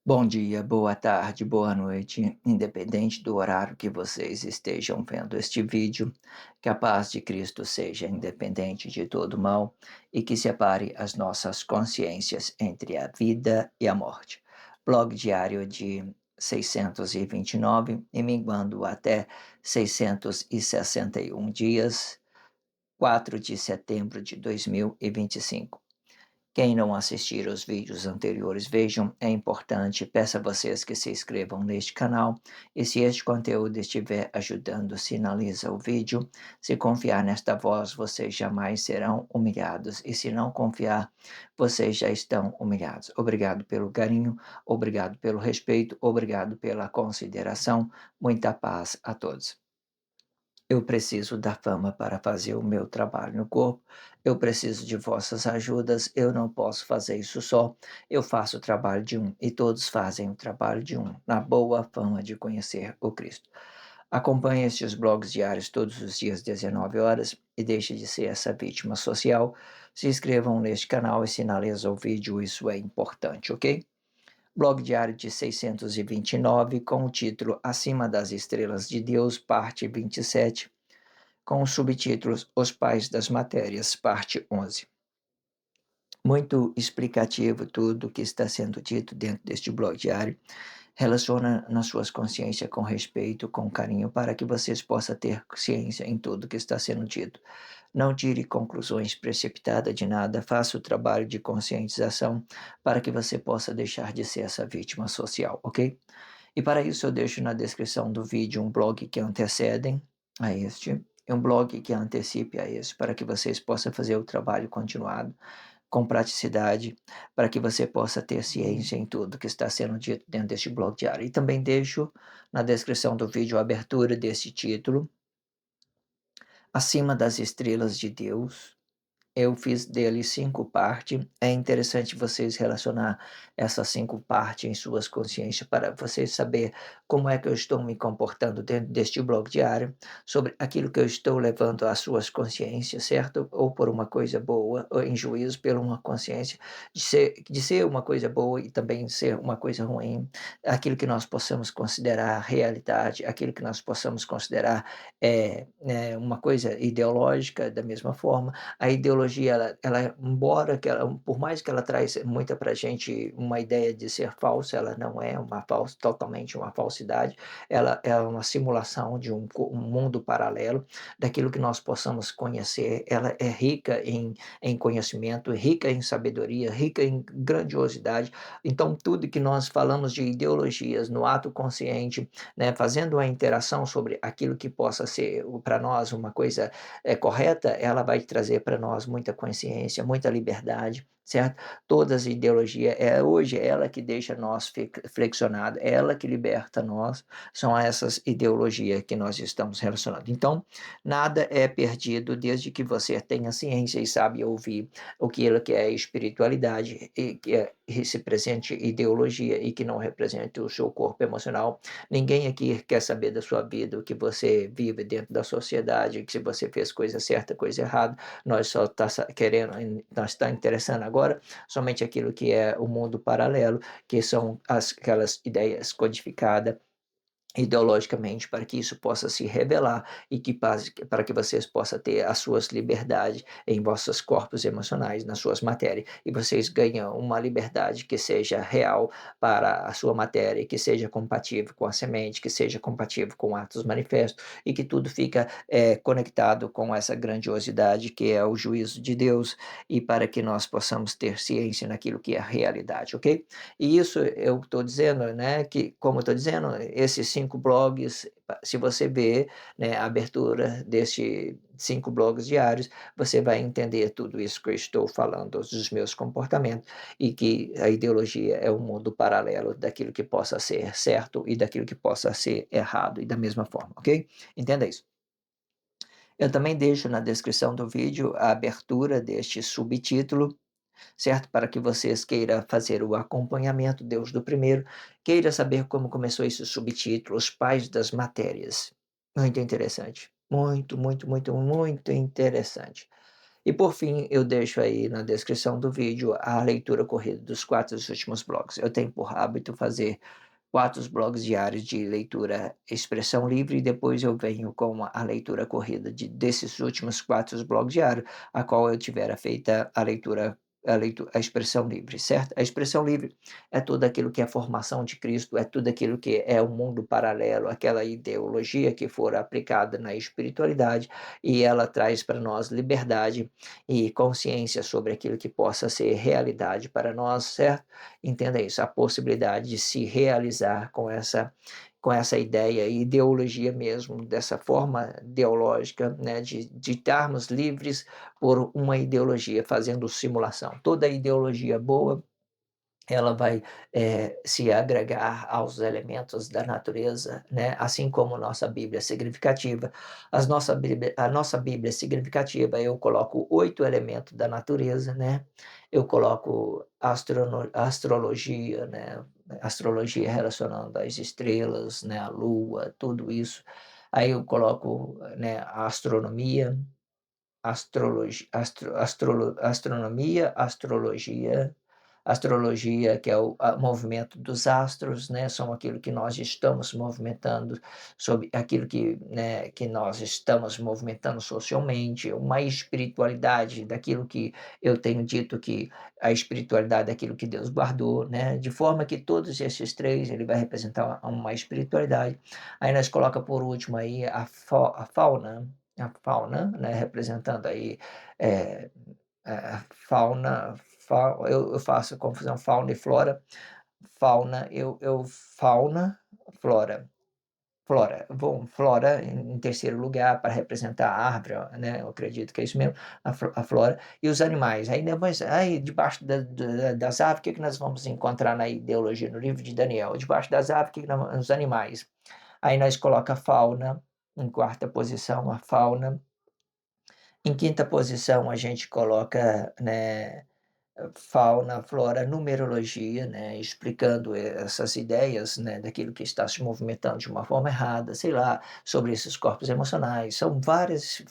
Bom dia, boa tarde, boa noite, independente do horário que vocês estejam vendo este vídeo, que a paz de Cristo seja independente de todo mal e que separe as nossas consciências entre a vida e a morte. Blog diário de 629 e minguando até 661 dias, 4 de setembro de 2025. Quem não assistir aos vídeos anteriores, vejam, é importante. Peço a vocês que se inscrevam neste canal e se este conteúdo estiver ajudando, sinaliza o vídeo. Se confiar nesta voz, vocês jamais serão humilhados e se não confiar, vocês já estão humilhados. Obrigado pelo carinho, obrigado pelo respeito, obrigado pela consideração. Muita paz a todos. Eu preciso da fama para fazer o meu trabalho no corpo. Eu preciso de vossas ajudas. Eu não posso fazer isso só. Eu faço o trabalho de um e todos fazem o trabalho de um, na boa fama de conhecer o Cristo. Acompanhe estes blogs diários todos os dias, 19 horas, e deixe de ser essa vítima social. Se inscrevam neste canal e sinalizem o vídeo, isso é importante, ok? Blog diário de 629, com o título Acima das Estrelas de Deus, parte 27, com os subtítulos Os Pais das Matérias, parte 11. Muito explicativo tudo o que está sendo dito dentro deste blog diário. Relaciona nas suas consciências com respeito, com carinho, para que vocês possam ter ciência em tudo que está sendo dito. Não tire conclusões precipitadas de nada, faça o trabalho de conscientização para que você possa deixar de ser essa vítima social, ok? E para isso eu deixo na descrição do vídeo um blog que antecedem a este e um blog que antecipe a este, para que vocês possam fazer o trabalho continuado com praticidade, para que você possa ter ciência em tudo que está sendo dito dentro deste blog diário. E também deixo na descrição do vídeo a abertura desse título, Acima das Estrelas de Deus. Eu fiz dele 5 partes. É interessante vocês relacionar essas 5 partes em suas consciências para vocês saber como é que eu estou me comportando dentro deste blog diário, sobre aquilo que eu estou levando às suas consciências, certo? Ou por uma coisa boa, ou em juízo pela uma consciência, de ser uma coisa boa e também ser uma coisa ruim, aquilo que nós possamos considerar realidade, aquilo que nós possamos considerar uma coisa ideológica, da mesma forma a ideologia, embora que ela, por mais que ela traz muita para a gente uma ideia de ser falsa, ela não é totalmente uma falsidade, ela é uma simulação de um mundo paralelo, daquilo que nós possamos conhecer, ela é rica em conhecimento, rica em sabedoria, rica em grandiosidade, então tudo que nós falamos de ideologias no ato consciente, né, fazendo a interação sobre aquilo que possa ser para nós uma coisa correta, ela vai trazer para nós muita consciência, muita liberdade, certo? Todas as ideologias, hoje é ela que deixa nós flexionados, é ela que liberta nós, são essas ideologias que nós estamos relacionando. Então, nada é perdido desde que você tenha ciência e sabe ouvir o que ela quer é espiritualidade e que se presente ideologia e que não represente o seu corpo emocional. Ninguém aqui quer saber da sua vida, o que você vive dentro da sociedade, que se você fez coisa certa, coisa errada, nós só está querendo, nós está interessando agora somente aquilo que é o mundo paralelo, que são aquelas ideias codificadas ideologicamente, para que isso possa se revelar e para que vocês possam ter as suas liberdades em vossos corpos emocionais, nas suas matérias, e vocês ganham uma liberdade que seja real para a sua matéria, que seja compatível com a semente, que seja compatível com atos manifestos, e que tudo fica conectado com essa grandiosidade que é o juízo de Deus, e para que nós possamos ter ciência naquilo que é a realidade, ok? E isso eu estou dizendo, né, que, como eu estou dizendo, esses 5 blogs, se você ver, né, a abertura destes 5 blogs diários, você vai entender tudo isso que eu estou falando, dos meus comportamentos, e que a ideologia é um mundo paralelo daquilo que possa ser certo e daquilo que possa ser errado, e da mesma forma, ok? Entenda isso. Eu também deixo na descrição do vídeo a abertura deste subtítulo, certo? Para que vocês queiram fazer o acompanhamento, Deus do primeiro, queira saber como começou esse subtítulo, Os Pais das Matérias. Muito interessante. Muito, muito, muito, muito interessante. E por fim, eu deixo aí na descrição do vídeo a leitura corrida dos 4 últimos blogs. Eu tenho por hábito fazer 4 blogs diários de leitura expressão livre e depois eu venho com a leitura corrida desses últimos 4 blogs diários, a qual eu tiver feita a expressão livre, certo? A expressão livre é tudo aquilo que é a formação de Cristo, é tudo aquilo que é o mundo paralelo, aquela ideologia que for aplicada na espiritualidade e ela traz para nós liberdade e consciência sobre aquilo que possa ser realidade para nós, certo? Entenda isso, a possibilidade de se realizar com essa ideia e ideologia mesmo, dessa forma ideológica, né, de estarmos livres por uma ideologia, fazendo simulação. Toda ideologia boa ela vai se agregar aos elementos da natureza, né? Assim como nossa Bíblia significativa. A nossa Bíblia significativa, eu coloco 8 elementos da natureza, né? Eu coloco astrologia, né? Astrologia relacionando as estrelas, né? A lua, tudo isso. Aí eu coloco, né, a astronomia, astrologia, que é o movimento dos astros, né, são aquilo que nós estamos movimentando, sobre aquilo que, né, que nós estamos movimentando socialmente, uma espiritualidade daquilo que eu tenho dito que a espiritualidade é aquilo que Deus guardou, né, de forma que todos esses três, ele vai representar uma espiritualidade. Aí nós coloca por último aí a fauna, né, representando aí é, fauna, eu faço confusão fauna e flora. Fauna, flora. Flora, bom, flora em terceiro lugar para representar a árvore, né? Eu acredito que é isso mesmo, a flora e os animais. Aí depois, aí debaixo das árvores, o que nós vamos encontrar na ideologia no livro de Daniel? Debaixo das árvores, os animais. Aí nós coloca a fauna em quarta posição, a fauna. Em quinta posição, a gente coloca, né, fauna, flora, numerologia, né, explicando essas ideias, né, daquilo que está se movimentando de uma forma errada, sei lá, sobre esses corpos emocionais. São várias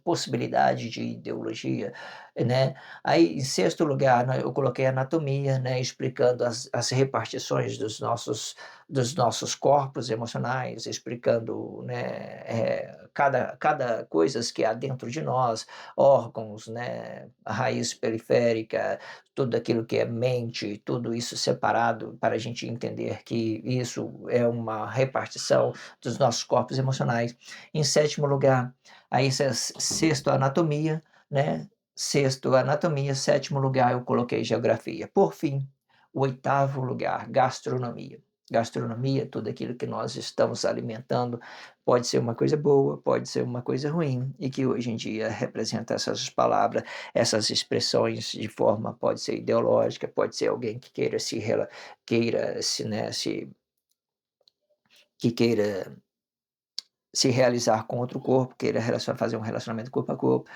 possibilidades de ideologia, né. Aí, em sexto lugar, né, eu coloquei anatomia, né, explicando as repartições dos nossos corpos emocionais, explicando, né, cada coisas que há dentro de nós, órgãos, né, a raiz periférica, tudo aquilo que é mente, tudo isso separado para a gente entender que isso é uma repartição dos nossos corpos emocionais. Em sétimo lugar, aí sexto, anatomia, né? Sexto, anatomia. Sétimo lugar, eu coloquei geografia. Por fim, o oitavo lugar, gastronomia. Gastronomia, tudo aquilo que nós estamos alimentando, pode ser uma coisa boa, pode ser uma coisa ruim, e que hoje em dia representa essas palavras, essas expressões de forma, pode ser ideológica, pode ser alguém que queira se, né, que queira se realizar com outro corpo, queira fazer um relacionamento corpo a corpo,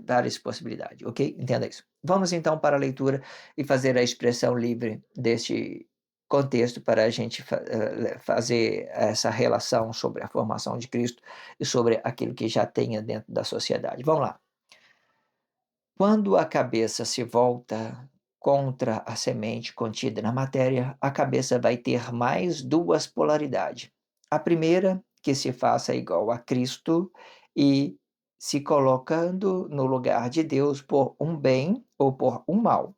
várias possibilidades, ok? Entenda isso. Vamos então para a leitura e fazer a expressão livre deste contexto para a gente fazer essa relação sobre a formação de Cristo e sobre aquilo que já tenha dentro da sociedade. Vamos lá. Quando a cabeça se volta contra a semente contida na matéria, a cabeça vai ter mais duas polaridades. A primeira, que se faça igual a Cristo e se colocando no lugar de Deus por um bem ou por um mal.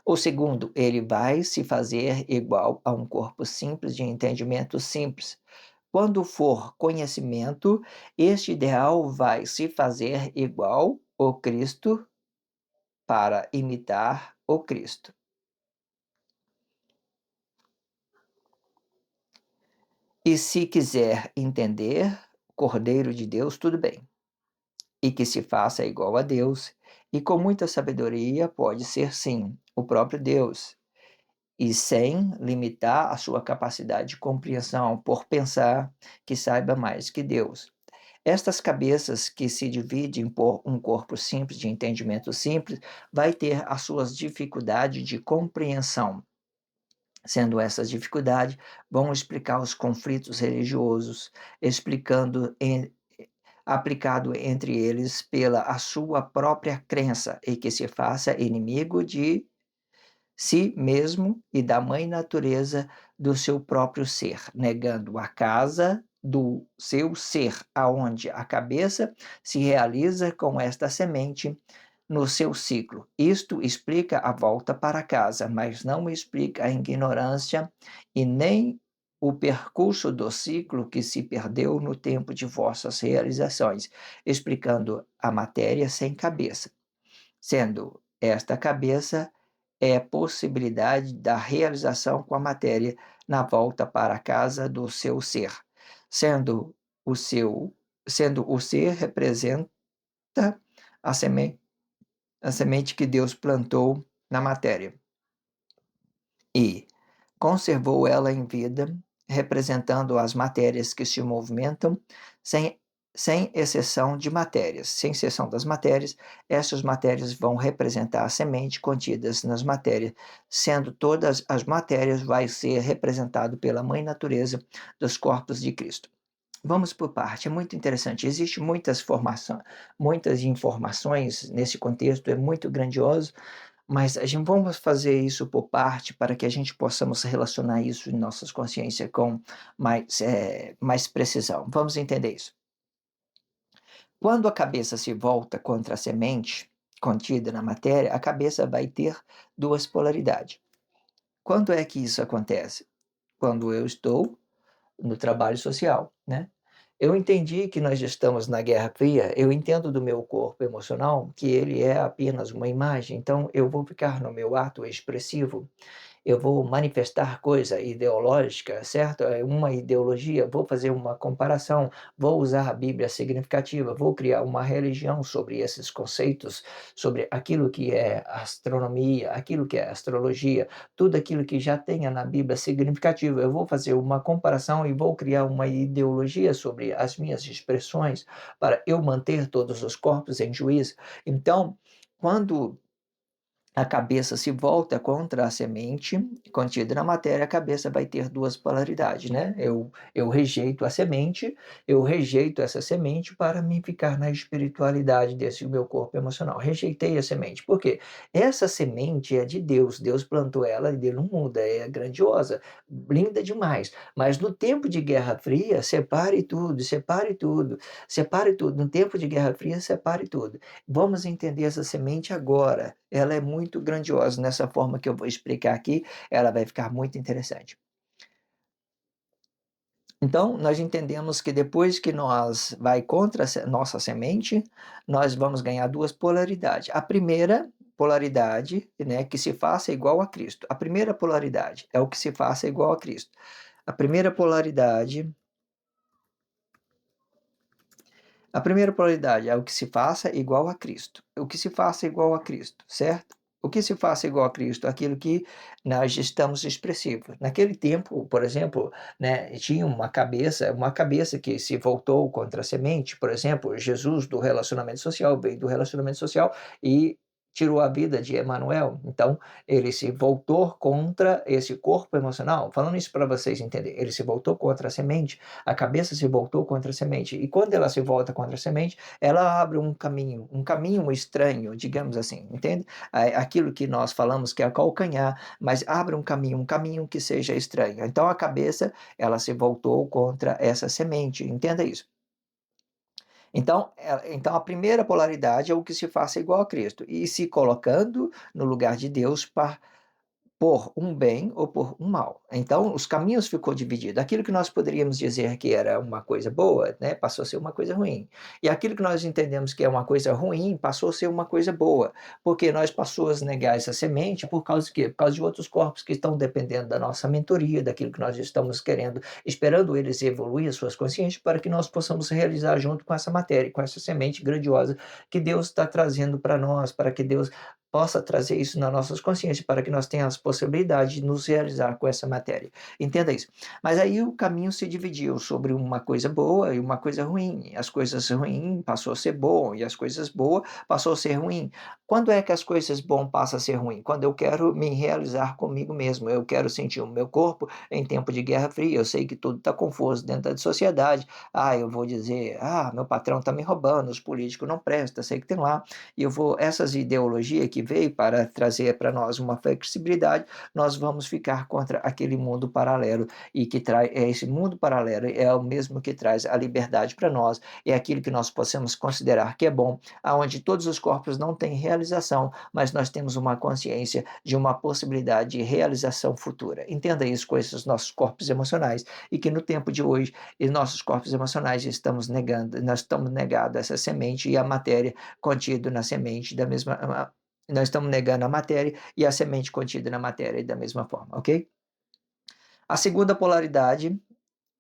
O segundo, ele vai se fazer igual a um corpo simples de entendimento simples. Quando for conhecimento, este ideal vai se fazer igual ao Cristo para imitar o Cristo. E se quiser entender Cordeiro de Deus, tudo bem. E que se faça igual a Deus, e com muita sabedoria pode ser sim, o próprio Deus, e sem limitar a sua capacidade de compreensão por pensar que saiba mais que Deus. Estas cabeças que se dividem por um corpo simples, de entendimento simples, vai ter as suas dificuldades de compreensão. Sendo essas dificuldades, vão explicar os conflitos religiosos, explicando aplicado entre eles pela a sua própria crença, e que se faça inimigo de si mesmo e da mãe natureza do seu próprio ser, negando a casa do seu ser, aonde a cabeça se realiza com esta semente no seu ciclo. Isto explica a volta para casa, mas não explica a ignorância e nem o percurso do ciclo que se perdeu no tempo de vossas realizações, explicando a matéria sem cabeça, sendo esta cabeça é possibilidade da realização com a matéria na volta para a casa do seu ser, sendo o seu, sendo o ser representa a semente que Deus plantou na matéria e conservou ela em vida, representando as matérias que se movimentam sem, sem exceção de matérias. Sem exceção das matérias, essas matérias vão representar a semente contidas nas matérias, sendo todas as matérias vai ser representado pela mãe natureza dos corpos de Cristo. Vamos por parte, é muito interessante. Existem muitas informações nesse contexto, é muito grandioso, mas a gente vamos fazer isso por parte para que a gente possamos relacionar isso em nossas consciências com mais precisão. Vamos entender isso. Quando a cabeça se volta contra a semente contida na matéria, a cabeça vai ter duas polaridades. Quando é que isso acontece? Quando eu estou no trabalho social, né? Eu entendi que nós estamos na Guerra Fria, eu entendo do meu corpo emocional que ele é apenas uma imagem, então eu vou ficar no meu ato expressivo, eu vou manifestar coisa ideológica, certo? É uma ideologia, vou fazer uma comparação, vou usar a Bíblia significativa, vou criar uma religião sobre esses conceitos, sobre aquilo que é astronomia, aquilo que é astrologia, tudo aquilo que já tenha na Bíblia significativo. Eu vou fazer uma comparação e vou criar uma ideologia sobre as minhas expressões para eu manter todos os corpos em juízo. Então, quando a cabeça se volta contra a semente contida na matéria, a cabeça vai ter duas polaridades, né? Eu rejeito a semente, eu rejeito essa semente para me ficar na espiritualidade desse meu corpo emocional. Rejeitei a semente. Por quê? Essa semente é de Deus, Deus plantou ela e Deus não muda, é grandiosa, linda demais. Mas no tempo de Guerra Fria, separe tudo, separe tudo, separe tudo. No tempo de Guerra Fria, separe tudo. Vamos entender essa semente agora. Ela é muito grandiosa. Nessa forma que eu vou explicar aqui, ela vai ficar muito interessante. Então, nós entendemos que depois que nós vai contra a nossa semente, nós vamos ganhar duas polaridades. A primeira polaridade, né, que se faça igual a Cristo. A primeira polaridade é o que se faça igual a Cristo. A primeira polaridade A primeira polaridade é o que se faça igual a Cristo. O que se faça igual a Cristo, certo? O que se faça igual a Cristo? Aquilo que nós estamos expressivos. Naquele tempo, por exemplo, né, tinha uma cabeça que se voltou contra a semente. Por exemplo, Jesus do relacionamento social veio do relacionamento social e tirou a vida de Emanuel. Então, ele se voltou contra esse corpo emocional. Falando isso para vocês entenderem, ele se voltou contra a semente, a cabeça se voltou contra a semente. E quando ela se volta contra a semente, ela abre um caminho estranho, digamos assim, entende? Aquilo que nós falamos que é calcanhar, mas abre um caminho que seja estranho. Então a cabeça, ela se voltou contra essa semente, entenda isso. Então a primeira polaridade é o que se faça igual a Cristo, e se colocando no lugar de Deus para por um bem ou por um mal. Então, os caminhos ficou dividido. Aquilo que nós poderíamos dizer que era uma coisa boa, né, passou a ser uma coisa ruim. E aquilo que nós entendemos que é uma coisa ruim, passou a ser uma coisa boa. Porque nós passamos a negar essa semente por causa de quê? Por causa de outros corpos que estão dependendo da nossa mentoria, daquilo que nós estamos querendo, esperando eles evoluir as suas consciências para que nós possamos realizar junto com essa matéria, com essa semente grandiosa que Deus está trazendo para nós, para que Deus possa trazer isso nas nossas consciências para que nós tenhamos possibilidade de nos realizar com essa matéria. Entenda isso. Mas aí o caminho se dividiu sobre uma coisa boa e uma coisa ruim. As coisas ruins passou a ser bom e as coisas boas passou a ser ruim. Quando é que as coisas bom passam a ser ruim? Quando eu quero me realizar comigo mesmo, eu quero sentir o meu corpo em tempo de Guerra Fria, eu sei que tudo está confuso dentro da sociedade, eu vou dizer, meu patrão está me roubando, os políticos não prestam, sei que tem lá, e eu vou, essas ideologias que veio para trazer para nós uma flexibilidade, nós vamos ficar contra aquele mundo paralelo, e que traz, esse mundo paralelo é o mesmo que traz a liberdade para nós, é aquilo que nós possamos considerar que é bom, aonde todos os corpos não têm realização, mas nós temos uma consciência de uma possibilidade de realização futura. Entenda isso com esses nossos corpos emocionais, e que no tempo de hoje, e nossos corpos emocionais estamos negando, nós estamos negados essa semente e a matéria contida na semente da mesma. Nós estamos negando a matéria e a semente contida na matéria da mesma forma, ok? A segunda polaridade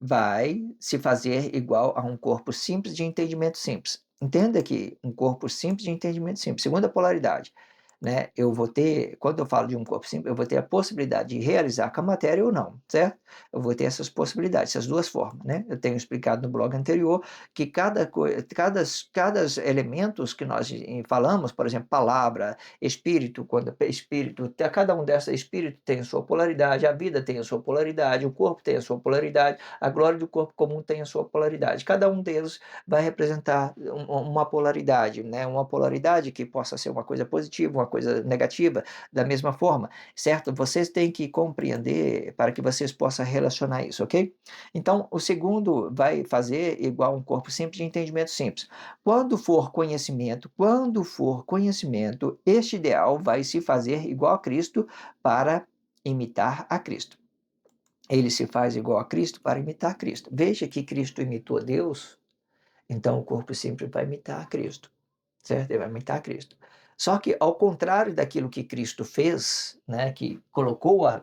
vai se fazer igual a um corpo simples de entendimento simples. Entenda que um corpo simples de entendimento simples. Segunda polaridade, né? Eu vou ter, quando eu falo de um corpo simples, eu vou ter a possibilidade de realizar com a matéria ou não, certo? Eu vou ter essas possibilidades, essas duas formas, né? Eu tenho explicado no blog anterior que cada elementos que nós falamos, por exemplo, palavra, espírito, quando espírito, cada um dessas espírito tem a sua polaridade, a vida tem a sua polaridade, o corpo tem a sua polaridade, a glória do corpo comum tem a sua polaridade. Cada um deles vai representar uma polaridade, né? Uma polaridade que possa ser uma coisa positiva, uma coisa negativa, da mesma forma, certo? Vocês têm que compreender para que vocês possam relacionar isso, ok? Então, o segundo vai fazer igual um corpo simples de entendimento simples. Quando for conhecimento, este ideal vai se fazer igual a Cristo para imitar a Cristo. Ele se faz igual a Cristo para imitar Cristo. Veja que Cristo imitou Deus, então o corpo simples vai imitar Cristo, certo? Ele vai imitar Cristo. Só que ao contrário daquilo que Cristo fez, né, que colocou a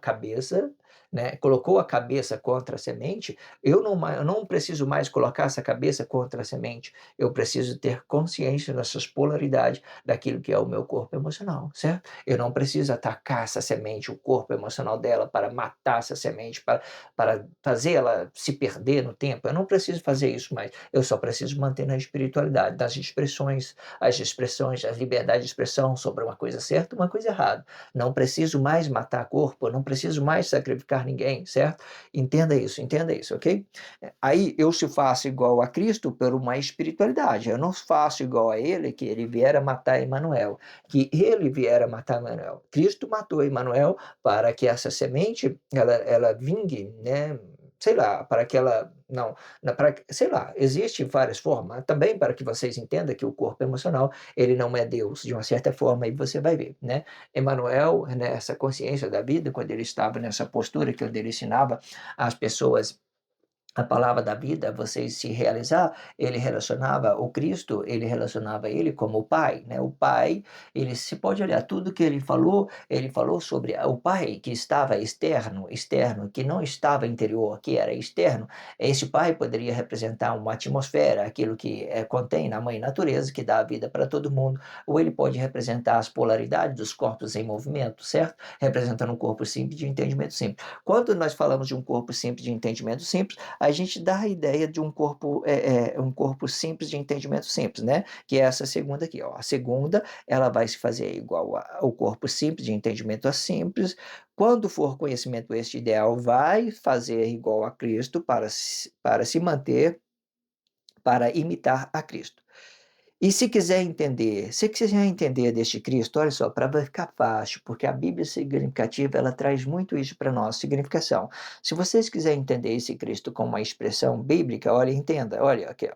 cabeça contra a semente, eu não preciso mais colocar essa cabeça contra a semente, eu preciso ter consciência dessas polaridades daquilo que é o meu corpo emocional, certo? Eu não preciso atacar essa semente, o corpo emocional dela, para matar essa semente, para fazer ela se perder no tempo, eu não preciso fazer isso mais, eu só preciso manter na espiritualidade, das expressões, a liberdade de expressão sobre uma coisa certa, uma coisa errada. Não preciso mais matar corpo, não preciso mais sacrificar ninguém, certo? Entenda isso, ok? Aí eu se faço igual a Cristo por uma espiritualidade. Eu não faço igual a ele, que ele viera matar Emanuel, que ele viera matar Emanuel. Cristo matou Emanuel para que essa semente ela vingue, né? Sei lá, para que ela não, sei lá, existe várias formas, também para que vocês entendam que o corpo emocional, ele não é Deus, de uma certa forma, e você vai ver, né? Emmanuel, nessa consciência da vida, quando ele estava nessa postura que ele ensinava às pessoas a palavra da vida, vocês se realizar, ele relacionava o Cristo, ele relacionava ele como o Pai, né? O Pai, ele se pode olhar tudo que ele falou sobre o Pai que estava externo, que não estava interior, que era externo. Esse Pai poderia representar uma atmosfera, aquilo que contém na mãe natureza, que dá a vida para todo mundo, ou ele pode representar as polaridades dos corpos em movimento, certo? Representando um corpo simples de entendimento simples. Quando nós falamos de um corpo simples de entendimento simples, a gente dá a ideia de um corpo simples de entendimento simples, né? Que é essa segunda aqui, ó. A segunda, ela vai se fazer igual ao corpo simples de entendimento simples. Quando for conhecimento este ideal, vai fazer igual a Cristo para se manter, para imitar a Cristo. E se quiser entender deste Cristo, olha só, para ficar fácil, porque a Bíblia significativa, ela traz muito isso para nós, significação. Se vocês quiserem entender esse Cristo como uma expressão bíblica, olha, entenda, olha aqui, ó.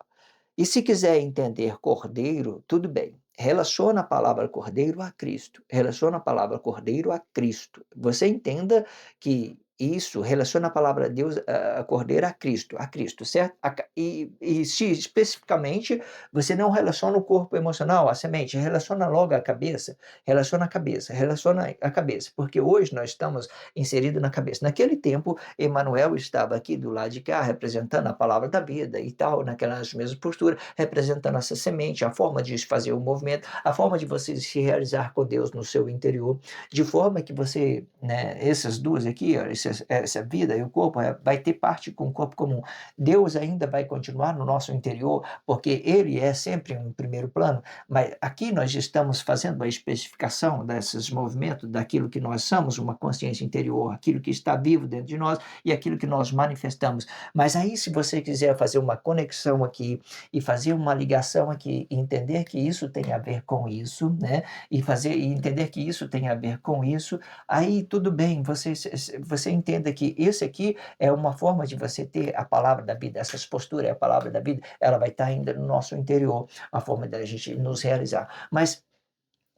E se quiser entender cordeiro, tudo bem. Relaciona a palavra cordeiro a Cristo. Relaciona a palavra cordeiro a Cristo. Você entenda que Isso, relaciona a palavra Deus, a cordeiro a Cristo, certo? E se especificamente você não relaciona o corpo emocional, a semente, relaciona logo a cabeça, relaciona a cabeça, porque hoje nós estamos inseridos na cabeça. Naquele tempo, Emanuel estava aqui do lado de cá, representando a palavra da vida e tal, naquelas mesmas posturas, representando essa semente, a forma de fazer o movimento, a forma de você se realizar com Deus no seu interior, de forma que você, né, essas duas aqui, ó, essa vida e o corpo, vai ter parte com o corpo comum. Deus ainda vai continuar no nosso interior, porque Ele é sempre em primeiro plano, mas aqui nós estamos fazendo a especificação desses movimentos, daquilo que nós somos, uma consciência interior, aquilo que está vivo dentro de nós e aquilo que nós manifestamos. Mas aí, se você quiser fazer uma conexão aqui e fazer uma ligação aqui, e entender que isso tem a ver com isso, né? E entender que isso tem a ver com isso, aí tudo bem, você entenda que esse aqui é uma forma de você ter a palavra da vida, essas posturas, a palavra da vida, ela vai estar ainda no nosso interior, a forma da gente nos realizar. Mas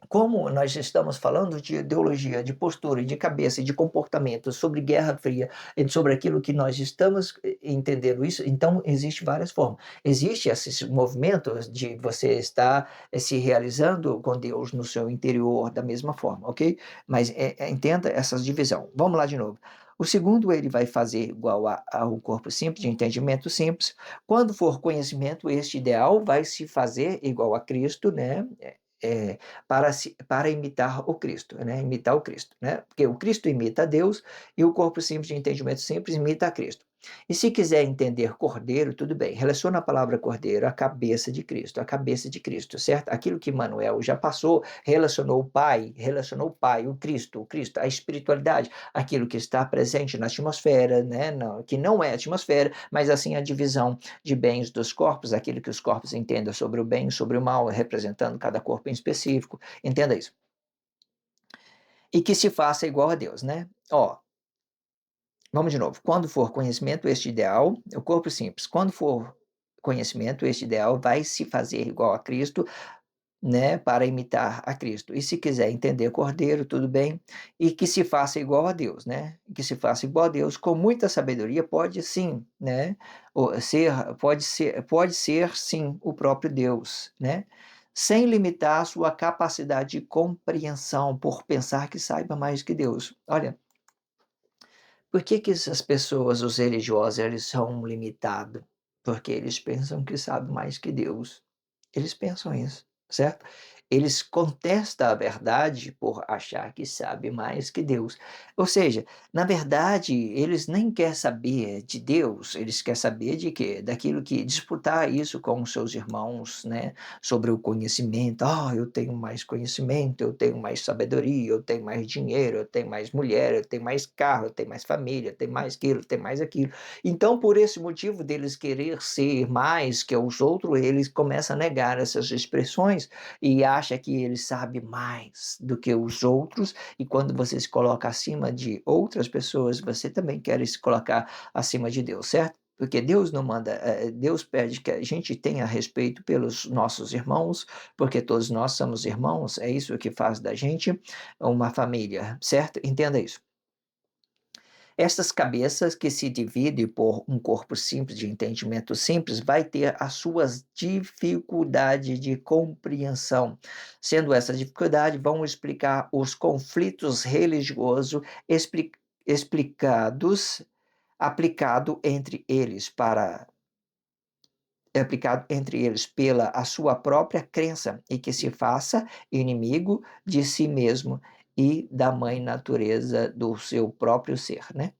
como nós estamos falando de ideologia, de postura, de cabeça, de comportamento, sobre Guerra Fria, e sobre aquilo que nós estamos entendendo isso, então existe várias formas. Existe esse movimento de você estar se realizando com Deus no seu interior da mesma forma, ok? Mas entenda essa divisão. Vamos lá de novo. O segundo ele vai fazer igual ao corpo simples, de entendimento simples. Quando for conhecimento, este ideal vai se fazer igual a Cristo, né? É, para imitar o Cristo, né? Imitar o Cristo, né? Porque o Cristo imita a Deus e o corpo simples de entendimento simples imita a Cristo. E se quiser entender cordeiro, tudo bem. Relaciona a palavra cordeiro à cabeça de Cristo, certo? Aquilo que Manuel já passou, relacionou o Pai, o Cristo, a espiritualidade, aquilo que está presente na atmosfera, né? Não, que não é atmosfera, mas assim a divisão de bens dos corpos, aquilo que os corpos entendam sobre o bem e sobre o mal, representando cada corpo em específico. Entenda isso. E que se faça igual a Deus, né? Ó, vamos de novo. Quando for conhecimento, este ideal, o corpo simples. Quando for conhecimento, este ideal vai se fazer igual a Cristo, né, para imitar a Cristo. E se quiser entender Cordeiro, tudo bem, e que se faça igual a Deus, né? Que se faça igual a Deus, com muita sabedoria, pode sim, né? Pode ser sim o próprio Deus, né? Sem limitar a sua capacidade de compreensão por pensar que saiba mais que Deus. Olha, por que que essas pessoas, os religiosos, eles são limitados? Porque eles pensam que sabem mais que Deus. Eles pensam isso, certo? Eles contestam a verdade por achar que sabe mais que Deus. Ou seja, na verdade, eles nem querem saber de Deus, eles querem saber de quê? Daquilo que disputar isso com os seus irmãos, né? Sobre o conhecimento. Ah, eu tenho mais conhecimento, eu tenho mais sabedoria, eu tenho mais dinheiro, eu tenho mais mulher, eu tenho mais carro, eu tenho mais família, eu tenho mais aquilo, eu tenho mais aquilo. Então, por esse motivo deles querer ser mais que os outros, eles começam a negar essas expressões e acha que ele sabe mais do que os outros, e quando você se coloca acima de outras pessoas, você também quer se colocar acima de Deus, certo? Porque Deus não manda, Deus pede que a gente tenha respeito pelos nossos irmãos, porque todos nós somos irmãos, é isso que faz da gente uma família, certo? Entenda isso. Estas cabeças que se dividem por um corpo simples de entendimento simples vai ter as suas dificuldades de compreensão. Sendo essa dificuldade, vão explicar os conflitos religiosos explicados, aplicado entre eles para aplicado entre eles pela a sua própria crença e que se faça inimigo de si mesmo e da mãe natureza do seu próprio ser, né?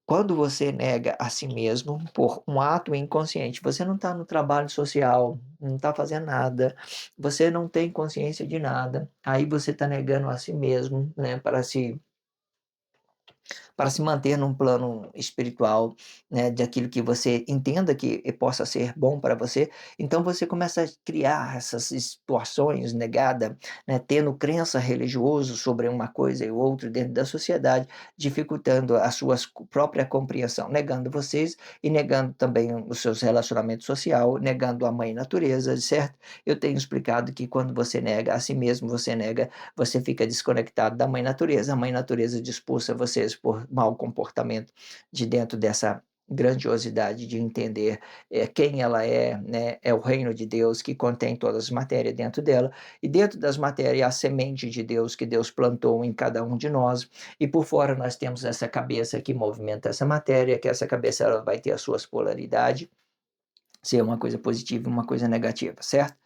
Quando você nega a si mesmo por um ato inconsciente, você não está no trabalho social, não está fazendo nada, você não tem consciência de nada, aí você está negando a si mesmo, né, para se manter num plano espiritual, né, de aquilo que você entenda que possa ser bom para você, então você começa a criar essas situações negadas, né, tendo crença religiosa sobre uma coisa e outra dentro da sociedade, dificultando a sua própria compreensão, negando vocês e negando também os seus relacionamentos social, negando a mãe natureza, certo? Eu tenho explicado que quando você nega a si mesmo, você fica desconectado da mãe natureza, a mãe natureza expulsa vocês por mau comportamento de dentro dessa grandiosidade de entender, quem ela é, né, é o reino de Deus que contém todas as matérias dentro dela, e dentro das matérias a semente de Deus que Deus plantou em cada um de nós, e por fora nós temos essa cabeça que movimenta essa matéria, que essa cabeça ela vai ter as suas polaridades, ser uma coisa positiva e uma coisa negativa, certo?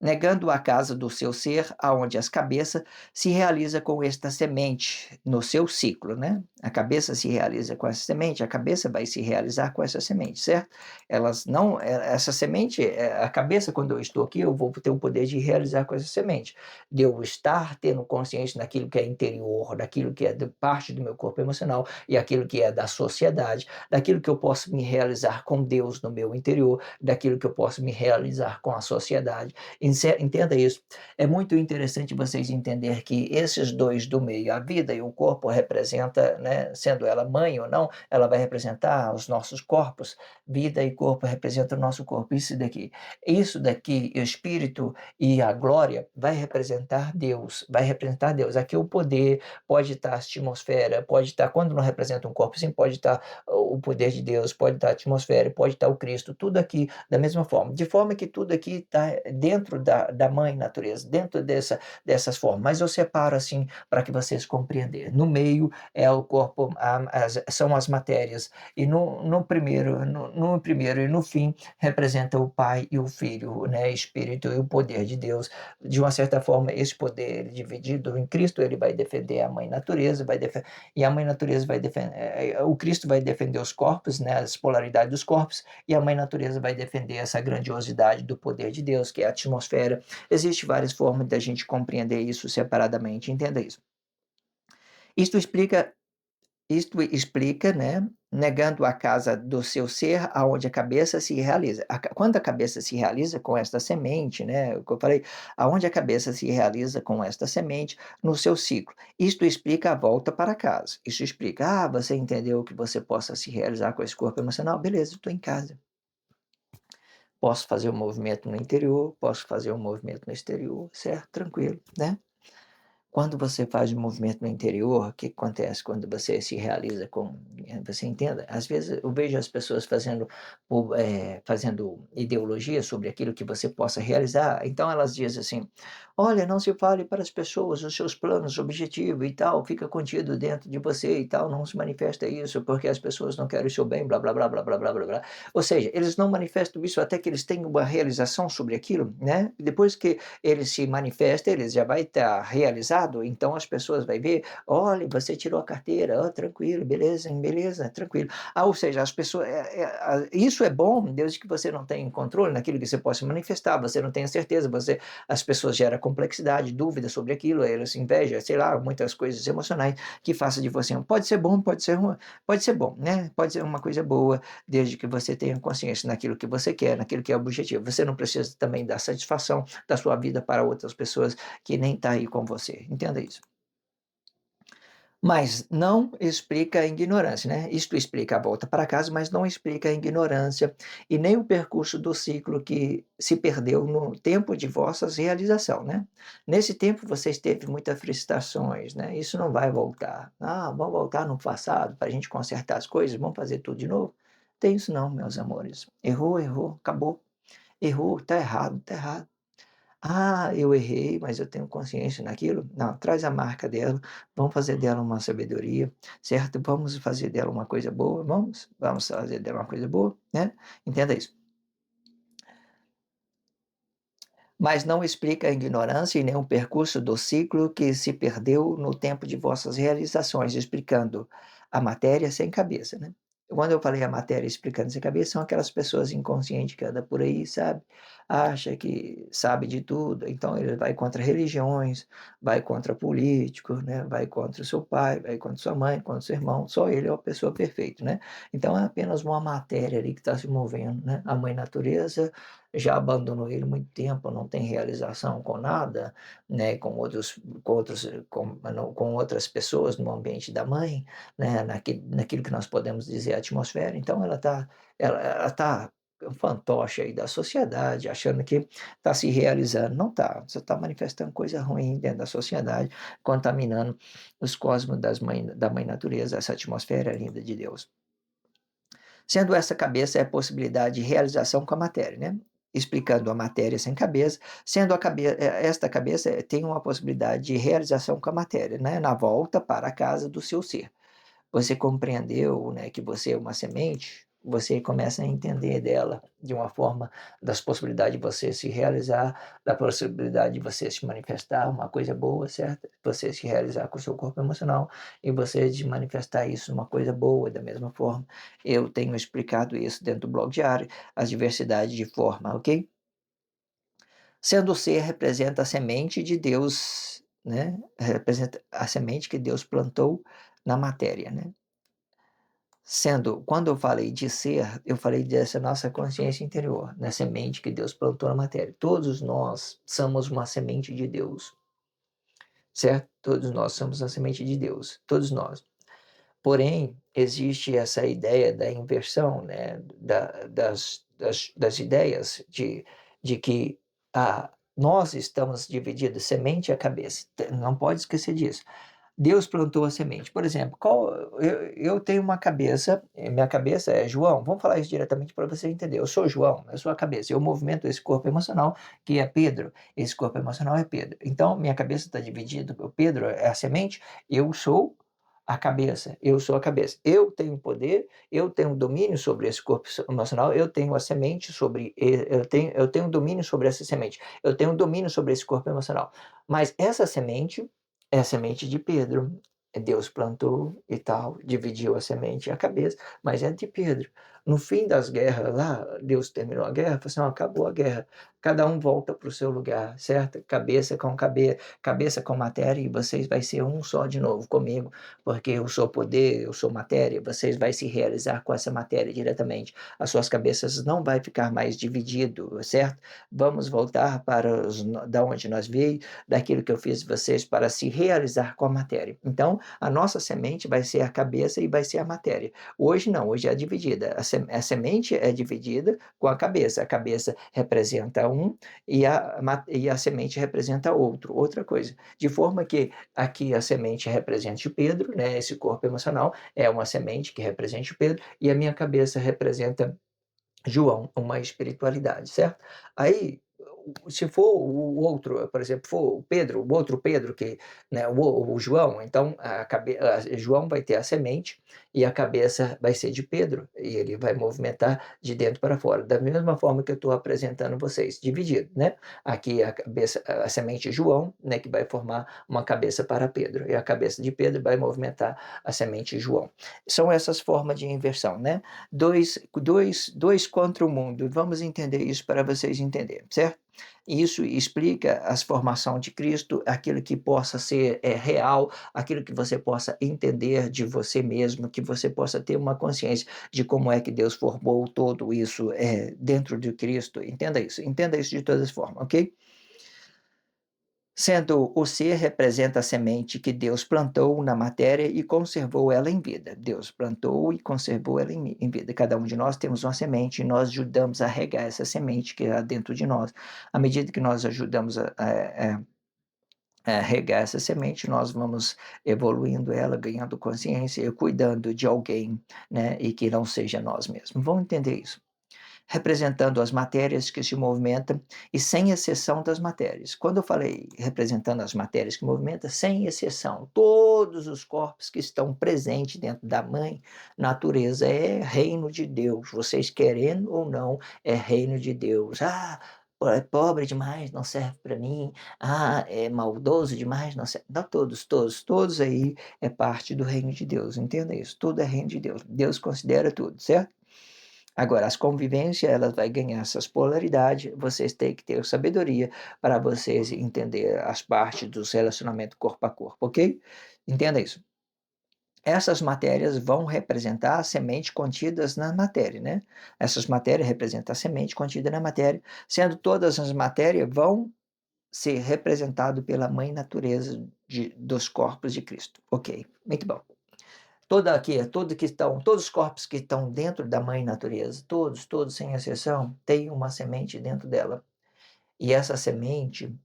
Negando a casa do seu ser, aonde as cabeças se realiza com esta semente no seu ciclo, né? A cabeça se realiza com essa semente, a cabeça vai se realizar com essa semente, certo? Elas não, essa semente, a cabeça, quando eu estou aqui, eu vou ter o poder de realizar com essa semente, de eu estar tendo consciência daquilo que é interior, daquilo que é de parte do meu corpo emocional e aquilo que é da sociedade, daquilo que eu posso me realizar com Deus no meu interior, daquilo que eu posso me realizar com a sociedade. Entenda isso. É muito interessante vocês entender que esses dois do meio, a vida e o corpo, representa, né, sendo ela mãe ou não, ela vai representar os nossos corpos. Vida e corpo representam o nosso corpo. Isso daqui, o espírito e a glória, vai representar Deus. Vai representar Deus. Aqui o poder pode estar a atmosfera, pode estar, quando não representa um corpo, sim, pode estar o poder de Deus, pode estar a atmosfera, pode estar o Cristo, tudo aqui da mesma forma. De forma que tudo aqui está dentro da mãe natureza, dentro dessas formas. Mas eu separo assim para que vocês compreendam. No meio é o corpo, são as matérias. E no primeiro e no fim representa o Pai e o Filho, né? Espírito e o poder de Deus. De uma certa forma, esse poder dividido em Cristo, ele vai defender a mãe natureza, e a mãe natureza vai defender, o Cristo vai defender os corpos, né? As polaridades dos corpos, e a mãe natureza vai defender essa grandiosidade do poder de Deus, que é a atmosfera. Existem várias formas da gente compreender isso separadamente, entenda isso. Isto explica, isto explica, né, negando a casa do seu ser, aonde a cabeça se realiza. Quando a cabeça se realiza com esta semente, né, o que eu falei, aonde a cabeça se realiza com esta semente no seu ciclo. Isto explica a volta para casa. Isso explica, você entendeu que você possa se realizar com esse corpo emocional? Beleza, estou em casa. Posso fazer um movimento no interior, posso fazer um movimento no exterior, certo? Tranquilo, né? Quando você faz um movimento no interior, o que acontece quando você se realiza com, você entenda? Às vezes eu vejo as pessoas fazendo ideologia sobre aquilo que você possa realizar, então elas dizem assim: olha, não se fale para as pessoas os seus planos, objetivos e tal, fica contido dentro de você e tal, não se manifesta isso porque as pessoas não querem o seu bem, blá blá blá blá blá blá blá blá. Ou seja, eles não manifestam isso até que eles tenham uma realização sobre aquilo, né? Depois que ele se manifesta, ele já vai estar realizado, então as pessoas vai ver: olha, você tirou a carteira, tranquilo, beleza, beleza, tranquilo. Ou seja, as pessoas, isso é bom, desde que você não tenha controle naquilo que você possa manifestar, você não tenha certeza, as pessoas geram complexidade, dúvida sobre aquilo, elas inveja, sei lá, muitas coisas emocionais que façam de você, pode ser bom, pode ser ruim, pode ser bom, né? Pode ser uma coisa boa, desde que você tenha consciência naquilo que você quer, naquilo que é o objetivo. Você não precisa também dar satisfação da sua vida para outras pessoas que nem estão aí com você. Entenda isso. Mas não explica a ignorância, né? Isto explica a volta para casa, mas não explica a ignorância e nem o percurso do ciclo que se perdeu no tempo de vossas realização, né? Nesse tempo vocês teve muitas frustrações, né? Isso não vai voltar. Vamos voltar no passado para a gente consertar as coisas, vamos fazer tudo de novo? Tem isso não, meus amores. Errou, errou, acabou. Errou, tá errado, tá errado. Eu errei, mas eu tenho consciência naquilo. Não, traz a marca dela, vamos fazer dela uma sabedoria, certo? Vamos fazer dela uma coisa boa, vamos fazer dela uma coisa boa, né? Entenda isso. Mas não explica a ignorância e nem o percurso do ciclo que se perdeu no tempo de vossas realizações, explicando a matéria sem cabeça, né? Quando eu falei a matéria explicando sem cabeça, são aquelas pessoas inconscientes que andam por aí, sabe? Acha que sabe de tudo, então ele vai contra religiões, vai contra políticos, né? Vai contra o seu pai, vai contra sua mãe, contra seu irmão, só ele é a pessoa perfeita, né? Então é apenas uma matéria ali que está se movendo, né? A mãe natureza já abandonou ele há muito tempo, não tem realização com nada, né, com outras pessoas no ambiente da mãe, né, naquilo que nós podemos dizer atmosfera, então ela está fantoche aí da sociedade, achando que está se realizando. Não está, você está manifestando coisa ruim dentro da sociedade, contaminando os cosmos da mãe natureza, essa atmosfera linda de Deus. Sendo essa cabeça é a possibilidade de realização com a matéria, né? Explicando a matéria sem cabeça, sendo esta cabeça tem uma possibilidade de realização com a matéria, né? Na volta para a casa do seu ser. Você compreendeu, né, que você é uma semente, você começa a entender dela de uma forma das possibilidades de você se realizar, da possibilidade de você se manifestar uma coisa boa, certo? Você se realizar com o seu corpo emocional e você de manifestar isso uma coisa boa da mesma forma. Eu tenho explicado isso dentro do blog diário, as diversidades de forma, ok? Sendo o ser representa a semente de Deus, né? Representa a semente que Deus plantou na matéria, né? Sendo, quando eu falei de ser, eu falei dessa nossa consciência interior, na semente que Deus plantou na matéria. Todos nós somos uma semente de Deus, certo? Todos nós somos a semente de Deus, todos nós. Porém, existe essa ideia da inversão, né? Das ideias de que nós estamos divididos, semente e a cabeça. Não pode esquecer disso. Deus plantou a semente. Por exemplo, eu tenho uma cabeça, minha cabeça é João. Vamos falar isso diretamente para você entender. Eu sou João, eu sou a cabeça. Eu movimento esse corpo emocional, que é Pedro. Esse corpo emocional é Pedro. Então, minha cabeça está dividida. O Pedro é a semente, eu sou a cabeça. Eu sou a cabeça. Eu tenho poder, eu tenho domínio sobre esse corpo emocional, eu tenho a semente sobre, eu tenho domínio sobre essa semente. Eu tenho domínio sobre esse corpo emocional. Mas essa semente é a semente de Pedro. Deus plantou e tal, dividiu a semente e a cabeça, mas é de Pedro. No fim das guerras lá, Deus terminou a guerra, falou assim: acabou a guerra, cada um volta para o seu lugar, certo? Cabeça com matéria, e vocês vai ser um só de novo comigo, porque eu sou poder, eu sou matéria, vocês vai se realizar com essa matéria diretamente. As suas cabeças não vai ficar mais dividido, certo? Vamos voltar para da onde nós veio, daquilo que eu fiz vocês para se realizar com a matéria. Então, a nossa semente vai ser a cabeça e vai ser a matéria. Hoje não, hoje é dividida. A semente é dividida com a cabeça representa um e a semente representa outro, outra coisa. De forma que aqui a semente represente Pedro, né? Esse corpo emocional é uma semente que represente Pedro, e a minha cabeça representa João, uma espiritualidade, certo? Aí, se for o outro, por exemplo, for o Pedro, o outro Pedro, que, né, o João, então João vai ter a semente e a cabeça vai ser de Pedro, e ele vai movimentar de dentro para fora, da mesma forma que eu estou apresentando vocês, dividido, né? Aqui a cabeça, a semente João, né, que vai formar uma cabeça para Pedro, e a cabeça de Pedro vai movimentar a semente João. São essas formas de inversão, né? Dois contra o mundo. Vamos entender isso para vocês entenderem, certo? Isso explica a formação de Cristo, aquilo que possa ser real, aquilo que você possa entender de você mesmo, que você possa ter uma consciência de como é que Deus formou todo isso dentro de Cristo. Entenda isso de todas as formas, ok? Sendo o ser representa a semente que Deus plantou na matéria e conservou ela em vida. Deus plantou e conservou ela em vida. Cada um de nós temos uma semente e nós ajudamos a regar essa semente que há dentro de nós. À medida que nós ajudamos a regar essa semente, nós vamos evoluindo ela, ganhando consciência e cuidando de alguém, né, e que não seja nós mesmos. Vamos entender isso, representando as matérias que se movimentam e sem exceção das matérias. Quando eu falei representando as matérias que movimentam, sem exceção, todos os corpos que estão presentes dentro da mãe natureza é reino de Deus. Vocês querendo ou não, é reino de Deus. É pobre demais, não serve para mim. É maldoso demais, não serve. Não, todos aí é parte do reino de Deus. Entenda isso. Tudo é reino de Deus. Deus considera tudo, certo? Agora, as convivências, elas vai ganhar essas polaridades, vocês têm que ter sabedoria para vocês entender as partes dos relacionamentos corpo a corpo, ok? Entenda isso. Essas matérias vão representar a semente contidas na matéria, né? Essas matérias representam a semente contida na matéria, sendo todas as matérias vão ser representado pela mãe natureza dos corpos de Cristo. Ok, muito bom. todos os corpos que estão dentro da mãe natureza, todos sem exceção, têm uma semente dentro dela. E essa semente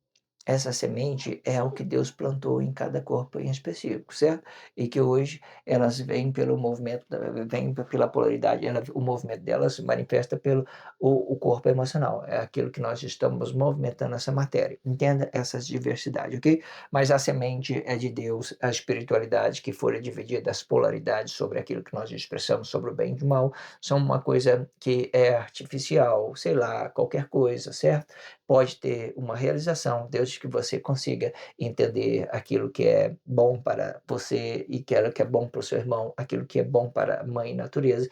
é o que Deus plantou em cada corpo em específico, certo? E que hoje elas vêm pelo movimento, vêm pela polaridade, o movimento delas se manifesta pelo o corpo emocional, é aquilo que nós estamos movimentando essa matéria. Entenda essas diversidades, ok? Mas a semente é de Deus, a espiritualidade que for dividida, as polaridades sobre aquilo que nós expressamos sobre o bem e o mal, são uma coisa que é artificial, sei lá, qualquer coisa, certo? Pode ter uma realização, desde que você consiga entender aquilo que é bom para você e aquilo que é bom para o seu irmão, aquilo que é bom para a mãe natureza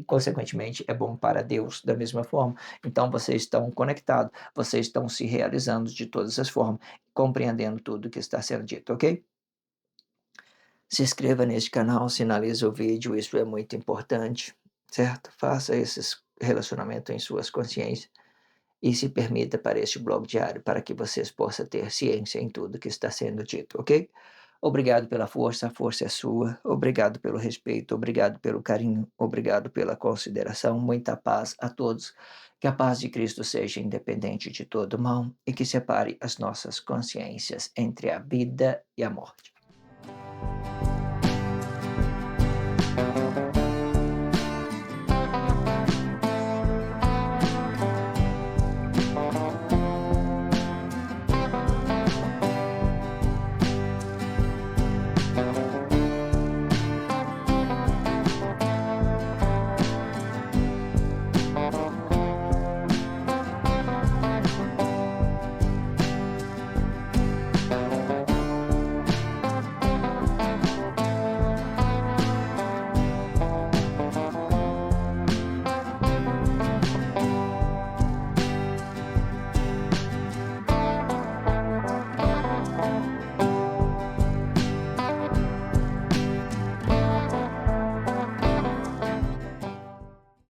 consequentemente, é bom para Deus da mesma forma. Então, vocês estão conectados, vocês estão se realizando de todas as formas, compreendendo tudo que está sendo dito, ok? Se inscreva neste canal, sinalize o vídeo, isso é muito importante, certo? Faça esses relacionamentos em suas consciências e se permita para este blog diário para que vocês possam ter ciência em tudo que está sendo dito, ok? Obrigado pela força, a força é sua. Obrigado pelo respeito, obrigado pelo carinho, obrigado pela consideração. Muita paz a todos. Que a paz de Cristo seja independente de todo mal e que separe as nossas consciências entre a vida e a morte.